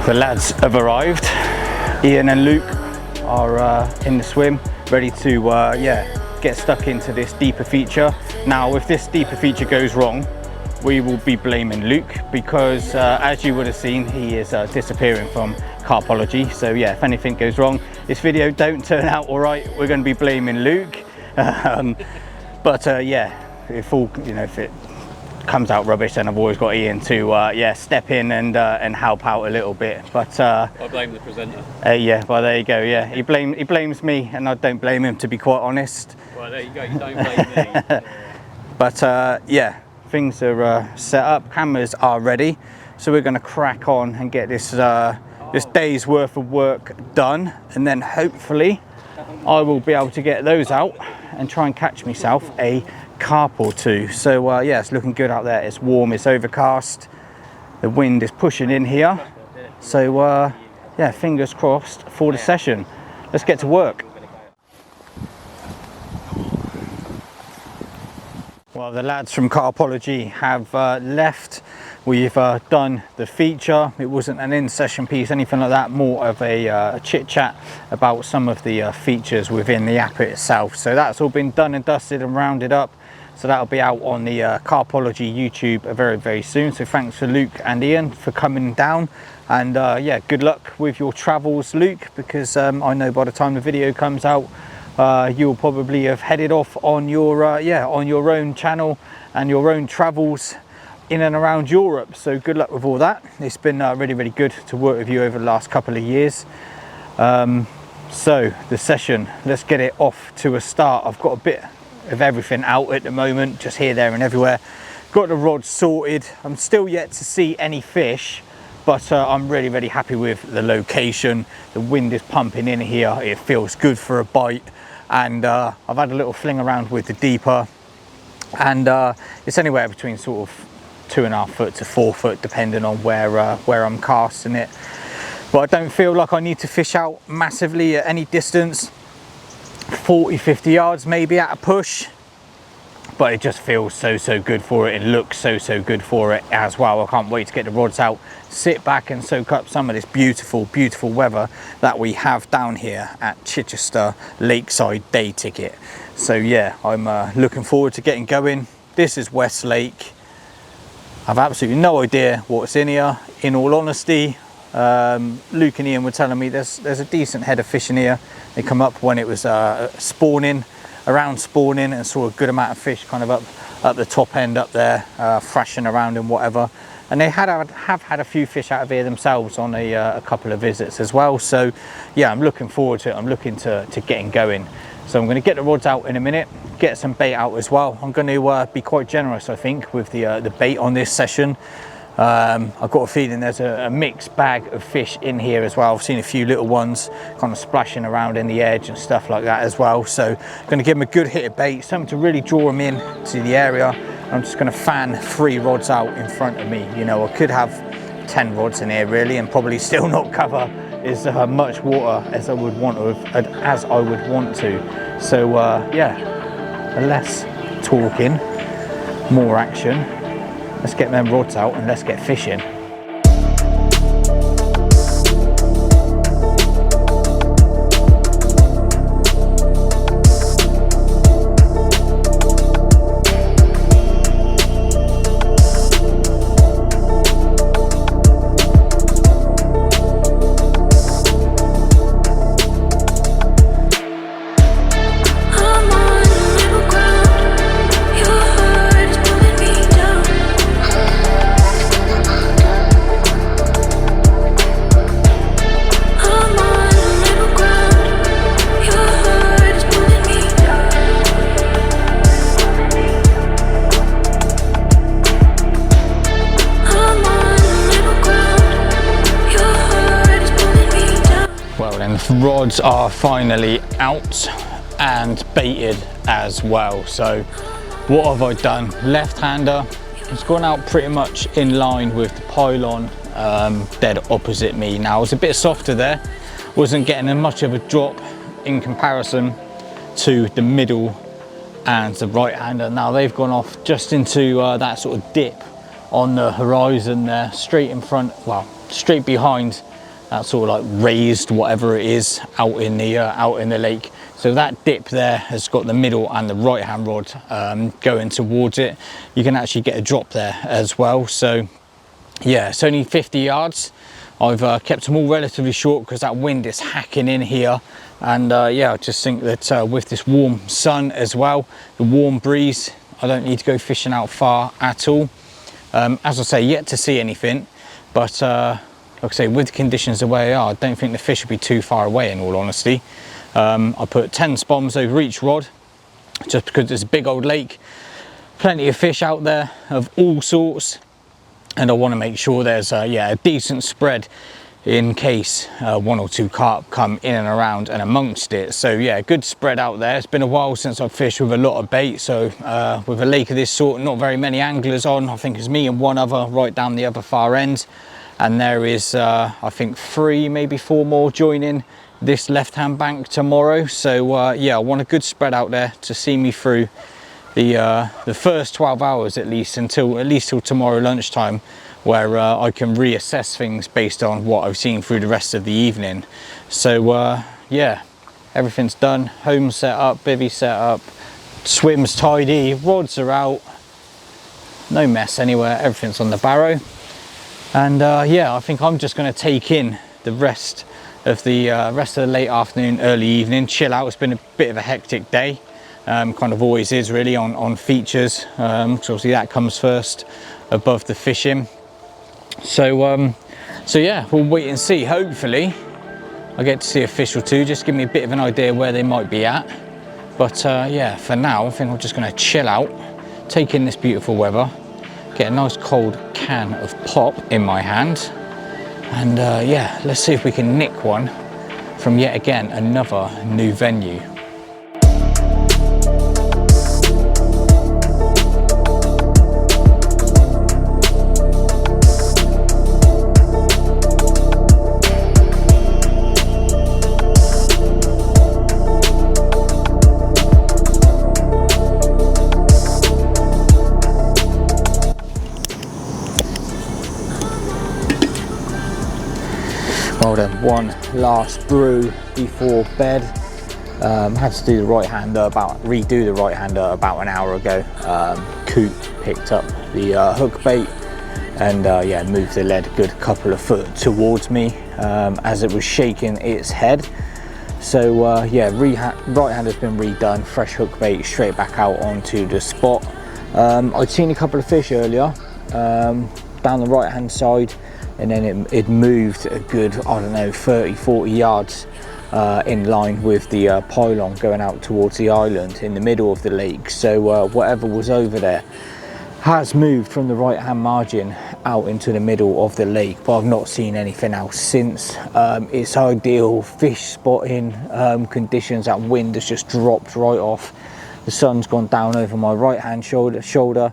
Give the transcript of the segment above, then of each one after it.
The lads have arrived. Ian and Luke are in the swim, ready to get stuck into this deeper feature. Now, if this deeper feature goes wrong, we will be blaming Luke because, as you would have seen, he is disappearing from Carpology. So yeah, if anything goes wrong, this video don't turn out all right, we're going to be blaming Luke. Yeah, if it comes out rubbish, then I've always got Ian to step in and help out a little bit. But I blame the presenter. Yeah, well there you go. Yeah, he blames me, and I don't blame him, to be quite honest. Well, there you go. You don't blame me. But yeah, things are set up. Cameras are ready, so we're going to crack on and get this this day's worth of work done, and then hopefully I will be able to get those out and try and catch myself a carp or two. So yeah, it's looking good out there. It's warm, it's overcast, the wind is pushing in here, so yeah, fingers crossed for the session. Let's get to work. Well, the lads from Carpology have left. We've done the feature. It wasn't an in-session piece, anything like that, more of a chit-chat about some of the features within the app itself. So that's all been done and dusted and rounded up. So that'll be out on the Carpology YouTube very, very soon. So thanks for Luke and Ian for coming down. And yeah, good luck with your travels, Luke, because I know by the time the video comes out, you'll probably have headed off on your on your own channel and your own travels in and around Europe. So good luck with all that. It's been really, really good to work with you over the last couple of years. So the session, let's get it off to a start. I've got a bit of everything out at the moment, just here, there and everywhere. Got the rod sorted. I'm still yet to see any fish, but I'm really, really happy with the location. The wind is pumping in here. It feels good for a bite. And I've had a little fling around with the deeper, and it's anywhere between sort of 2.5 foot to 4 foot, depending on where I'm casting it. But I don't feel like I need to fish out massively at any distance, 40-50 yards maybe at a push, but it just feels so good for it. It looks so good for it as well. I can't wait to get the rods out, sit back and soak up some of this beautiful weather that we have down here at Chichester Lakeside Day Ticket. So yeah, I'm looking forward to getting going. This is Westlake. I've absolutely no idea what's in here, in all honesty. Luke and Ian were telling me there's a decent head of fish in here. They come up when it was spawning, and saw a good amount of fish kind of up the top end up there, thrashing around and whatever. And they have had a few fish out of here themselves on a couple of visits as well. So yeah, I'm looking forward to it. I'm looking to getting going. So I'm going to get the rods out in a minute, get some bait out as well. I'm going to be quite generous, I think, with the bait on this session. I've got a feeling there's a mixed bag of fish in here as well. I've seen a few little ones kind of splashing around in the edge and stuff like that as well. So I'm going to give them a good hit of bait, something to really draw them in to the area. I'm just going to fan 3 rods out in front of me. You know, I could have 10 rods in here really and probably still not cover as much water as I would want to. So yeah, less talking, more action. Let's get them rods out and let's get fishing. rods are finally out and baited as well. So what have I done? Left-hander, it's gone out pretty much in line with the pylon, dead opposite me. Now it's a bit softer there, wasn't getting as much of a drop in comparison to the middle and the right-hander. Now they've gone off just into that sort of dip on the horizon there, straight in front, well, straight behind that sort of like raised whatever it is out in the lake. So that dip there has got the middle and the right hand rod going towards it. You can actually get a drop there as well. So yeah, it's only 50 yards. I've kept them all relatively short because that wind is hacking in here. And yeah, I just think that with this warm sun as well, the warm breeze, I don't need to go fishing out far at all. As I say, yet to see anything, but like I say, with the conditions the way they are, I don't think the fish will be too far away, in all honesty. I put 10 spoms over each rod, just because it's a big old lake, plenty of fish out there of all sorts, and I want to make sure there's yeah, a decent spread in case one or two carp come in and around and amongst it. So yeah, good spread out there. It's been a while since I've fished with a lot of bait, so with a lake of this sort, not very many anglers on. I think it's me and one other right down the other far end, and there is I think 3, maybe 4 more joining this left hand bank tomorrow. So yeah, I want a good spread out there to see me through the first 12 hours at least till tomorrow lunchtime, where I can reassess things based on what I've seen through the rest of the evening. So yeah, everything's done, home set up, bivvy set up, swim's tidy, rods are out, no mess anywhere, everything's on the barrow. And yeah, I think I'm just going to take in the rest of the late afternoon, early evening, chill out. It's been a bit of a hectic day, kind of always is really on features, because obviously that comes first above the fishing. So so yeah, we'll wait and see. Hopefully I get to see a fish or two, just give me a bit of an idea where they might be at. But yeah, for now I think I'm just going to chill out, take in this beautiful weather, get a nice cold can of pop in my hand, and yeah, let's see if we can nick one from yet again another new venue. Well done, one last brew before bed. Had to do the right hander redo the right hander about an hour ago. Coop picked up the hook bait and yeah, moved the lead a good couple of foot towards me as it was shaking its head. So yeah, right hander's been redone, fresh hook bait straight back out onto the spot. I'd seen a couple of fish earlier down the right hand side, and then it moved a good, I don't know, 30-40 yards in line with the pylon going out towards the island in the middle of the lake. So whatever was over there has moved from the right hand margin out into the middle of the lake, but I've not seen anything else since. It's ideal fish spotting conditions. That wind has just dropped right off. The sun's gone down over my right hand shoulder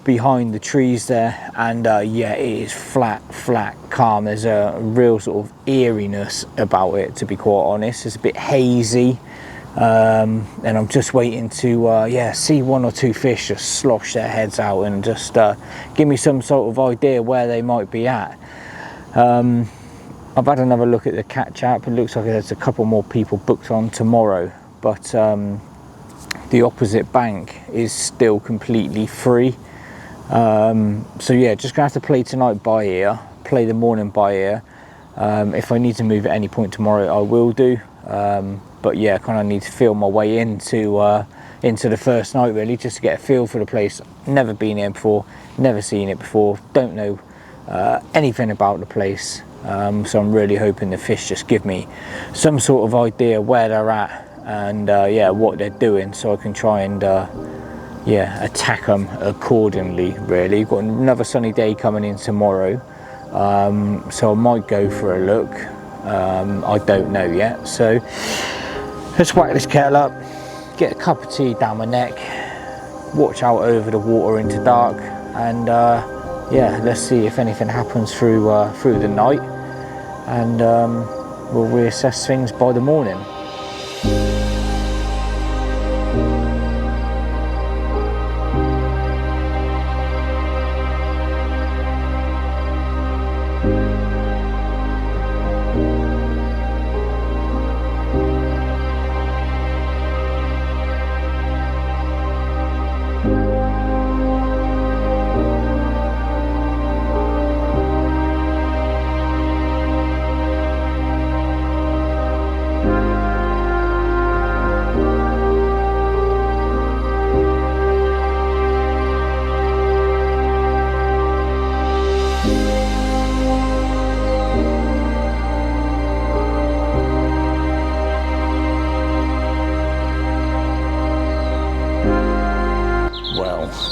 behind the trees there, and yeah, it is flat calm. There's a real sort of eeriness about it, to be quite honest. It's a bit hazy, and I'm just waiting to yeah, see 1 or 2 fish just slosh their heads out and just give me some sort of idea where they might be at. I've had another look at the catch app. It looks like there's a couple more people booked on tomorrow, but the opposite bank is still completely free. So yeah, just gonna have to play tonight by ear, play the morning by ear. If I need to move at any point tomorrow, I will do, but yeah, kind of need to feel my way into the first night really, just to get a feel for the place. Never been here before, never seen it before, don't know anything about the place, so I'm really hoping the fish just give me some sort of idea where they're at and yeah, what they're doing, so I can try and yeah, attack them accordingly really. Got another sunny day coming in tomorrow, so I might go for a look. I don't know yet. So let's whack this kettle up, get a cup of tea down my neck, watch out over the water into dark, and yeah, let's see if anything happens through the night, and we'll reassess things by the morning.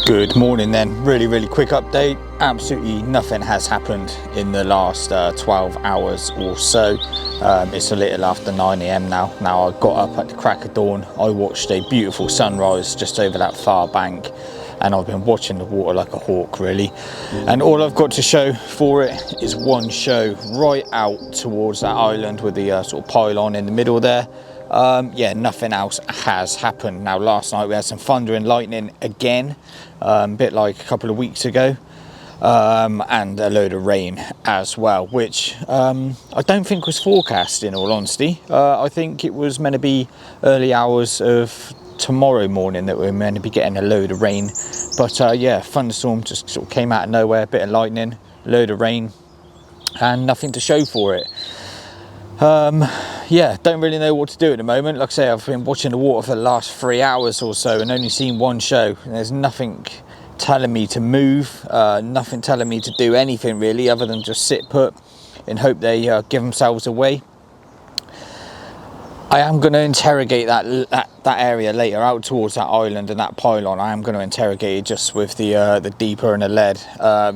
Good morning then. Really quick update. Absolutely nothing has happened in the last 12 hours or so. It's a little after 9 AM now. I got up at the crack of dawn. I watched a beautiful sunrise just over that far bank, and I've been watching the water like a hawk, really. And all I've got to show for it is one show right out towards that island with the sort of pylon in the middle there. Yeah, nothing else has happened. Now, last night we had some thunder and lightning again, a bit like a couple of weeks ago, and a load of rain as well, which I don't think was forecast, in all honesty. I think it was meant to be early hours of tomorrow morning that we're meant to be getting a load of rain, but yeah, thunderstorm just sort of came out of nowhere, a bit of lightning, a load of rain, and nothing to show for it. Yeah, don't really know what to do at the moment. Like I say, I've been watching the water for the last 3 hours or so and only seen one show, and there's nothing telling me to move, nothing telling me to do anything really other than just sit put and hope they give themselves away. I am going to interrogate that area later, out towards that island and that pylon. I am going to interrogate it just with the deeper and the lead,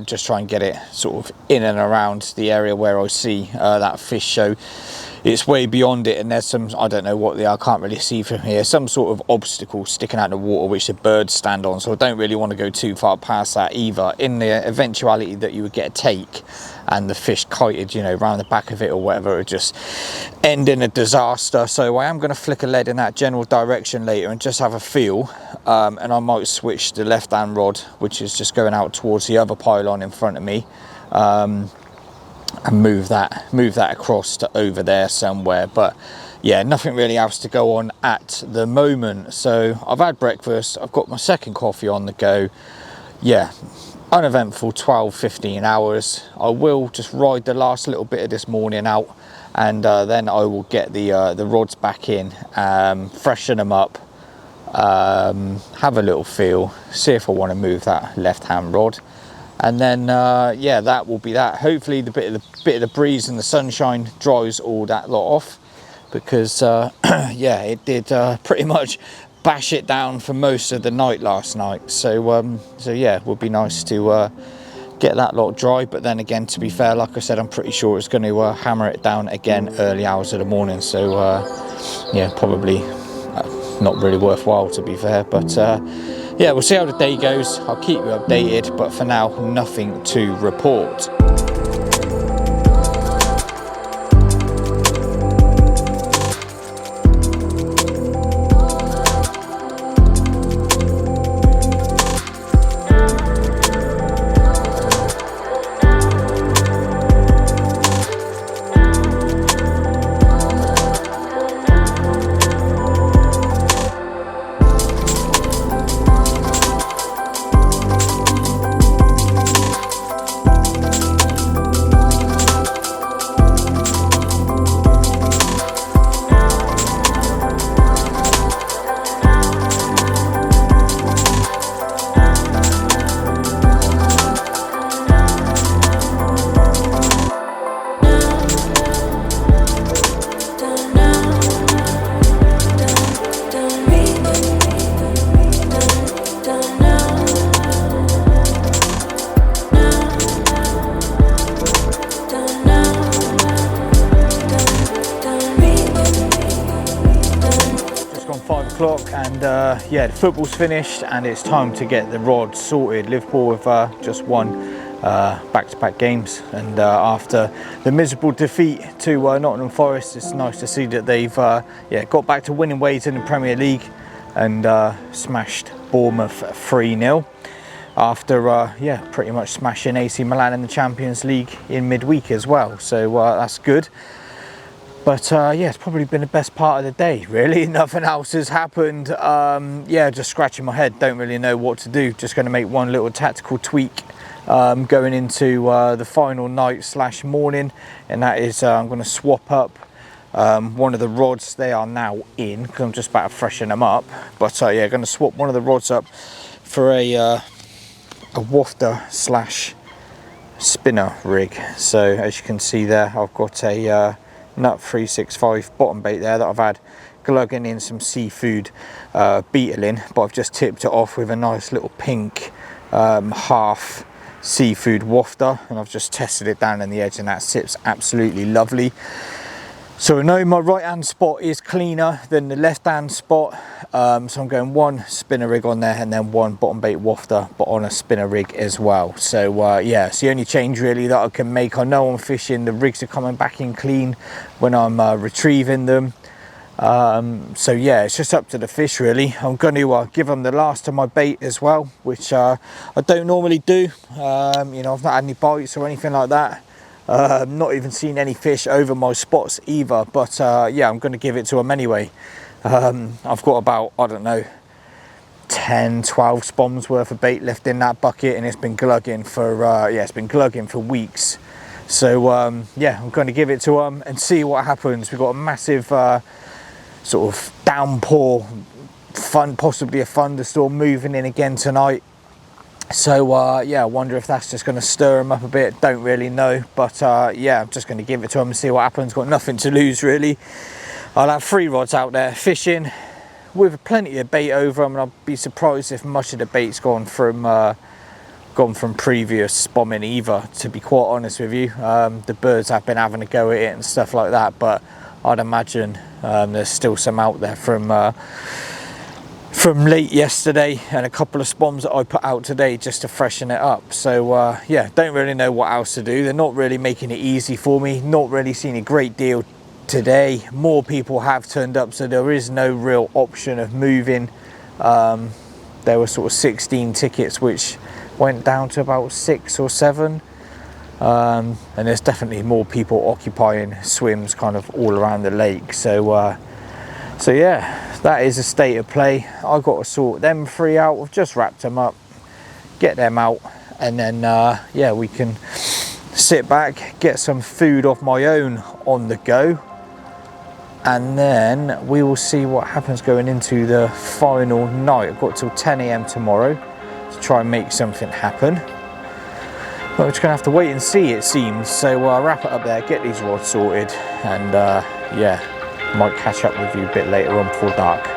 just try and get it sort of in and around the area where I see that fish show. It's way beyond it, and there's some, I don't know what they are, I can't really see from here, some sort of obstacle sticking out of the water which the birds stand on, so I don't really want to go too far past that either, in the eventuality that you would get a take and the fish kited, you know, round the back of it or whatever, it would just end in a disaster. So I am going to flick a lead in that general direction later and just have a feel, and I might switch the left hand rod, which is just going out towards the other pylon in front of me, and move that across to over there somewhere. But yeah, nothing really else to go on at the moment. So I've had breakfast, I've got my second coffee on the go. Yeah, uneventful 12-15 hours. I will just ride the last little bit of this morning out, and then I will get the rods back in, freshen them up, have a little feel, see if I want to move that left hand rod, and then yeah, that will be that. Hopefully the bit of the breeze and the sunshine dries all that lot off, because yeah, it did pretty much bash it down for most of the night last night. So so yeah, it would be nice to get that lot dry. But then again, to be fair, like I said, I'm pretty sure it's going to hammer it down again early hours of the morning. So yeah, probably not really worthwhile, to be fair. But yeah, we'll see how the day goes. I'll keep you updated, but for now, nothing to report. o'clock, and yeah, the football's finished and it's time to get the rods sorted. Liverpool have just won back-to-back games, and after the miserable defeat to Nottingham Forest, it's nice to see that they've yeah, got back to winning ways in the Premier League and smashed Bournemouth 3-0 after yeah, pretty much smashing AC Milan in the Champions League in midweek as well, so that's good. But yeah, it's probably been the best part of the day, really. Nothing else has happened. Yeah, just scratching my head, don't really know what to do. Just going to make one little tactical tweak going into the final night / morning, and that is I'm going to swap up one of the rods. They are now in because I'm just about to freshen them up, but yeah, going to swap one of the rods up for a wafter / spinner rig. So as you can see there, I've got a Nut 365 bottom bait there that I've had glugging in some seafood beetle in, but I've just tipped it off with a nice little pink half seafood wafter, and I've just tested it down in the edge, and that sits absolutely lovely. So I know my right hand spot is cleaner than the left hand spot, so I'm going one spinner rig on there and then one bottom bait wafter, but on a spinner rig as well. So yeah, it's the only change really that I can make. I know I'm fishing, the rigs are coming back in clean when I'm retrieving them. So yeah, it's just up to the fish really. I'm going to give them the last of my bait as well, which I don't normally do. You know, I've not had any bites or anything like that. Not even seen any fish over my spots either, but yeah, I'm going to give it to them anyway. I've got about, I don't know, 10-12 spoms worth of bait left in that bucket, and it's been glugging for yeah, it's been glugging for weeks. So yeah, I'm going to give it to them and see what happens. We've got a massive sort of downpour, possibly a thunderstorm moving in again tonight. So yeah, I wonder if that's just going to stir them up a bit. Don't really know, but yeah, I'm just going to give it to them and see what happens. Got nothing to lose really. I'll have 3 rods out there fishing with plenty of bait over them, and I'll be surprised if much of the bait's gone from previous bombing either, to be quite honest with you. The birds have been having a go at it and stuff like that, but I'd imagine there's still some out there from late yesterday, and a couple of spoms that I put out today just to freshen it up. So yeah, don't really know what else to do. They're not really making it easy for me. Not really seen a great deal today. More people have turned up, so there is no real option of moving. There were sort of 16 tickets which went down to about 6 or 7, and there's definitely more people occupying swims kind of all around the lake. So so yeah, that is a state of play. I've got to sort them 3 out. I've just wrapped them up, get them out, and then yeah, we can sit back, get some food of my own on the go, and then we will see what happens going into the final night. I've got till 10 AM tomorrow to try and make something happen. But we're just gonna have to wait and see, it seems. So I'll wrap it up there, get these rods sorted, and yeah, might catch up with you a bit later on before dark.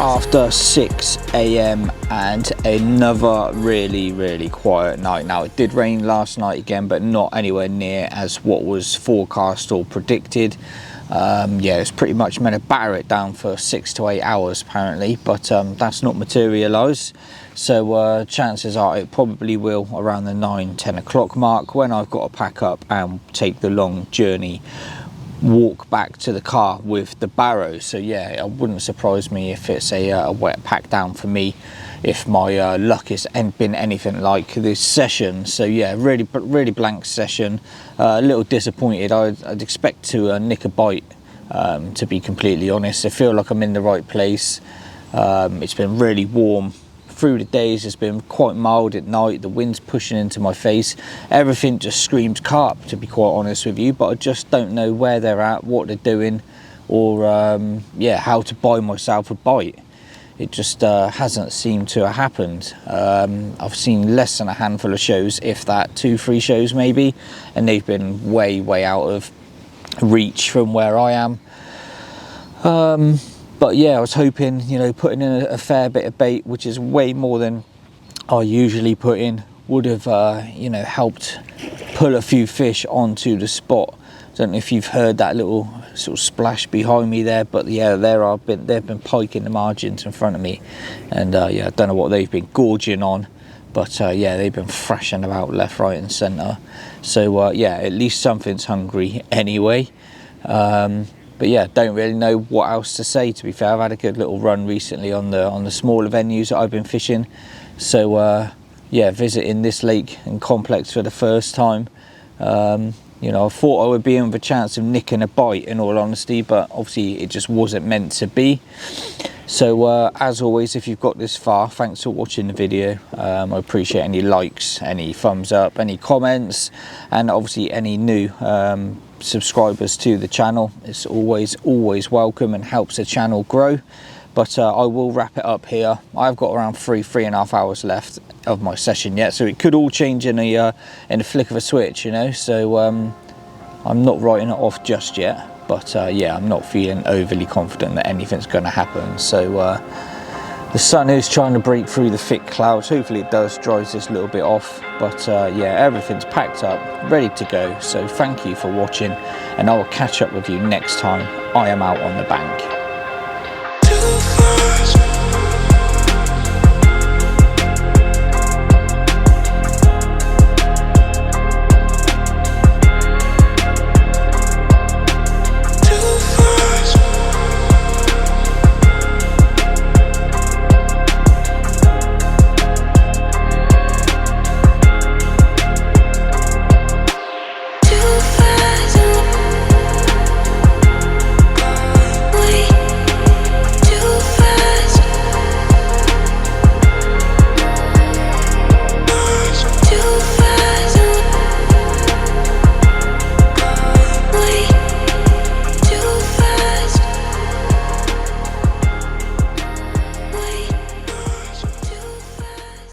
After 6 AM and another really quiet night. Now, it did rain last night again, but not anywhere near as what was forecast or predicted. Yeah, it's pretty much meant to batter it down for 6 to 8 hours apparently, but that's not materialised. So chances are it probably will around the 9-10 o'clock mark, when I've got to pack up and take the long journey walk back to the car with the barrow. So yeah, it wouldn't surprise me if it's a wet pack down for me, if my luck has been anything like this session. So yeah, really blank session. A little disappointed. I'd expect to nick a bite, to be completely honest. I feel like I'm in the right place. It's been really warm through the days, it's been quite mild at night. The wind's pushing into my face. Everything just screams carp, to be quite honest with you, but I just don't know where they're at, what they're doing, or yeah, how to buy myself a bite. it just hasn't seemed to have happened. I've seen less than a handful of shows, if that, 2-3 shows maybe, and they've been way out of reach from where I am. But yeah, I was hoping, you know, putting in a fair bit of bait, which is way more than I usually put in, would have you know, helped pull a few fish onto the spot. I don't know if you've heard that little sort of splash behind me there, but yeah, they've been pike in the margins in front of me, and yeah, I don't know what they've been gorging on, but yeah, they've been thrashing about left, right and centre. So yeah, at least something's hungry anyway. But yeah, don't really know what else to say, to be fair. I've had a good little run recently on the smaller venues that I've been fishing. So yeah, visiting this lake and complex for the first time. You know, I thought I would be in with a chance of nicking a bite, in all honesty, but obviously it just wasn't meant to be. So as always, if you've got this far, thanks for watching the video. I appreciate any likes, any thumbs up, any comments, and obviously any new subscribers to the channel. It's always welcome and helps the channel grow. But I will wrap it up here. I've got around 3.5 hours left of my session yet, so it could all change in a flick of a switch, you know. So I'm not writing it off just yet, but yeah, I'm not feeling overly confident that anything's going to happen. So the sun is trying to break through the thick clouds. Hopefully it does, dries this a little bit off. But yeah, everything's packed up, ready to go. So thank you for watching, and I will catch up with you next time I am out on the bank.